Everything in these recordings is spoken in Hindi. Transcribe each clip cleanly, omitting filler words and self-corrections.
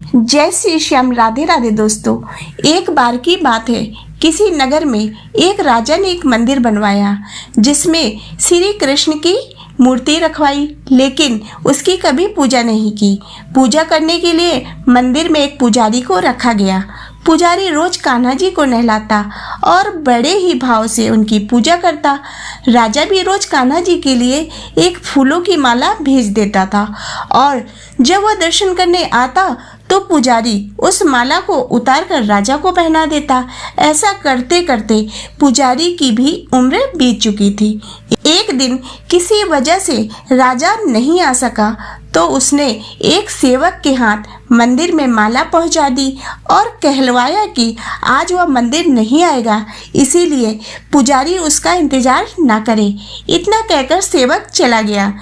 जय श्री श्याम, राधे राधे दोस्तों। एक बार की बात है, किसी नगर में एक राजा ने एक मंदिर बनवाया जिसमें श्री कृष्ण की मूर्ति रखवाई, लेकिन उसकी कभी पूजा नहीं की। पूजा करने के लिए मंदिर में एक पुजारी को रखा गया। पुजारी रोज कान्हा जी को नहलाता और बड़े ही भाव से उनकी पूजा करता। राजा भी रोज कान्हा जी के लिए एक फूलों की माला भेज देता था और जब वह दर्शन करने आता तो पुजारी उस माला को उतार कर राजा को पहना देता। ऐसा करते करते पुजारी की भी उम्र बीत चुकी थी। एक दिन किसी वजह से राजा नहीं आ सका तो उसने एक सेवक के हाथ मंदिर में माला पहुंचा दी और कहलवाया कि आज वह मंदिर नहीं आएगा, इसीलिए पुजारी उसका इंतजार ना करे। इतना कहकर सेवक चला गया।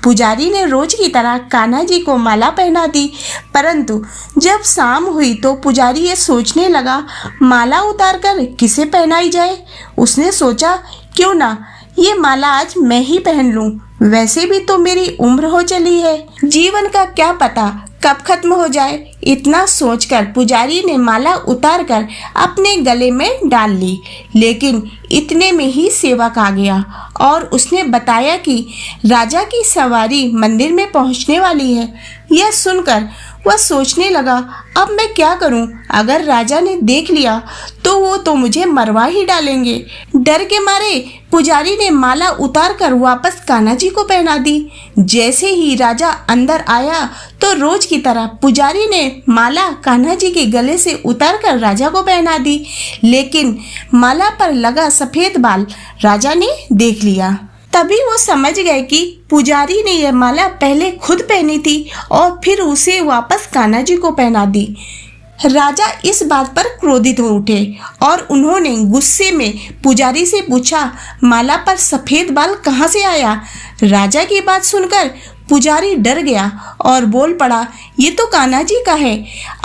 पुजारी ने रोज की तरह कान्हा जी को माला पहना दी, परंतु जब शाम हुई तो पुजारी ये सोचने लगा, माला उतार कर किसे पहनाई जाए। उसने सोचा, क्यों ना ये माला आज मैं ही पहन लूं। वैसे भी तो मेरी उम्र हो चली है, जीवन का क्या पता कब खत्म हो जाए। इतना सोचकर पुजारी ने माला उतार कर अपने गले में डाल ली, लेकिन इतने में ही सेवक आ गया और उसने बताया कि राजा की सवारी मंदिर में पहुंचने वाली है। यह सुनकर वह सोचने लगा, अब मैं क्या करूं? अगर राजा ने देख लिया तो वो तो मुझे मरवा ही डालेंगे। डर के मारे पुजारी ने माला उतार कर वापस कान्हा जी को पहना दी। जैसे ही राजा अंदर आया तो रोज की तरह पुजारी ने माला कान्हा जी के गले से उतार कर राजा को पहना दी, लेकिन माला पर लगा सफेद बाल राजा ने देख लिया। तभी वो समझ गए कि पुजारी ने यह माला पहले खुद पहनी थी और फिर उसे वापस कान्हा जी को पहना दी। राजा इस बात पर क्रोधित हो उठे और उन्होंने गुस्से में पुजारी से पूछा, माला पर सफेद बाल कहाँ से आया? राजा की बात सुनकर पुजारी डर गया और बोल पड़ा, ये तो कान्हा जी का है।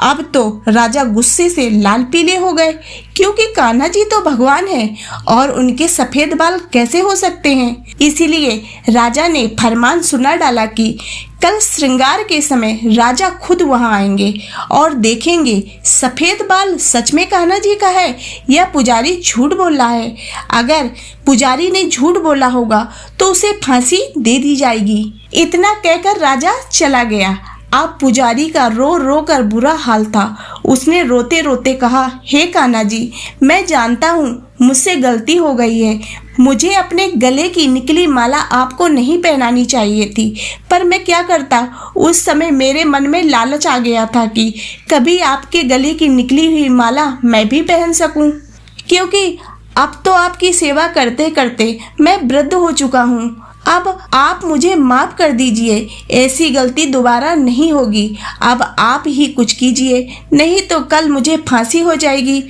अब तो राजा गुस्से से लाल पीले हो गए, क्योंकि कान्हा जी तो भगवान हैं और उनके सफेद बाल कैसे हो सकते हैं। इसीलिए राजा ने फरमान सुना डाला कि कल श्रृंगार के समय राजा खुद वहां आएंगे और देखेंगे सफेद बाल सच में कान्हा जी का है या पुजारी झूठ बोल रहा है। अगर पुजारी ने झूठ बोला होगा तो उसे फांसी दे दी जाएगी। इतना कहकर राजा चला गया। अब पुजारी का रो रो कर बुरा हाल था। उसने रोते रोते कहा, हे कान्हा जी, मैं जानता हूँ मुझसे गलती हो गई है। मुझे अपने गले की निकली माला आपको नहीं पहनानी चाहिए थी, पर मैं क्या करता। उस समय मेरे मन में लालच आ गया था कि कभी आपके गले की निकली हुई माला मैं भी पहन सकूं, क्योंकि अब तो आपकी सेवा करते करते मैं वृद्ध हो चुका हूँ। अब आप मुझे माफ कर दीजिए, ऐसी गलती दोबारा नहीं होगी। अब आप ही कुछ कीजिए, नहीं तो कल मुझे फांसी हो जाएगी।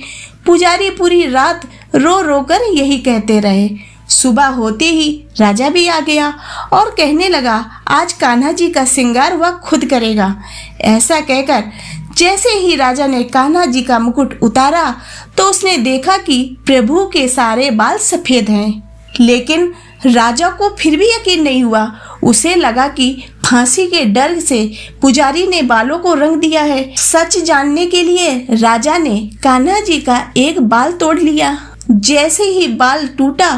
पुजारी पूरी रात रो रो कर यही कहते रहे। सुबह होते ही राजा भी आ गया और कहने लगा, आज कान्हा जी का श्रृंगार वह खुद करेगा। ऐसा कहकर जैसे ही राजा ने कान्हा जी का मुकुट उतारा तो उसने देखा कि प्रभु के सारे बाल सफेद हैं, लेकिन राजा को फिर भी यकीन नहीं हुआ। उसे लगा कि फांसी के डर से पुजारी ने बालों को रंग दिया है। सच जानने के लिए राजा ने कान्हा जी का एक बाल तोड़ लिया। जैसे ही बाल टूटा,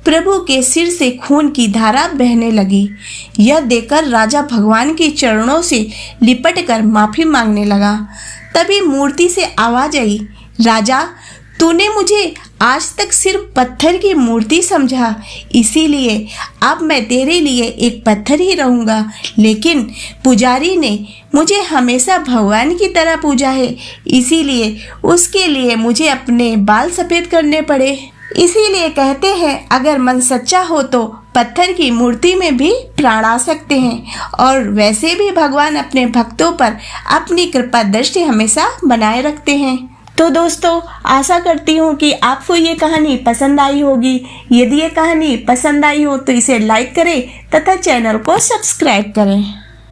प्रभु के सिर से खून की धारा बहने लगी। यह देखकर राजा भगवान के चरणों से लिपट कर माफी मांगने लगा। तभी मूर्ति से आवाज आई, राजा, तूने मुझे आज तक सिर्फ पत्थर की मूर्ति समझा, इसीलिए अब मैं तेरे लिए एक पत्थर ही रहूँगा। लेकिन पुजारी ने मुझे हमेशा भगवान की तरह पूजा है, इसीलिए उसके लिए मुझे अपने बाल सफ़ेद करने पड़े। इसीलिए कहते हैं, अगर मन सच्चा हो तो पत्थर की मूर्ति में भी प्राण आ सकते हैं। और वैसे भी भगवान अपने भक्तों पर अपनी कृपा दृष्टि हमेशा बनाए रखते हैं। तो दोस्तों, आशा करती हूँ कि आपको ये कहानी पसंद आई होगी। यदि ये कहानी पसंद आई हो तो इसे लाइक करें तथा चैनल को सब्सक्राइब करें।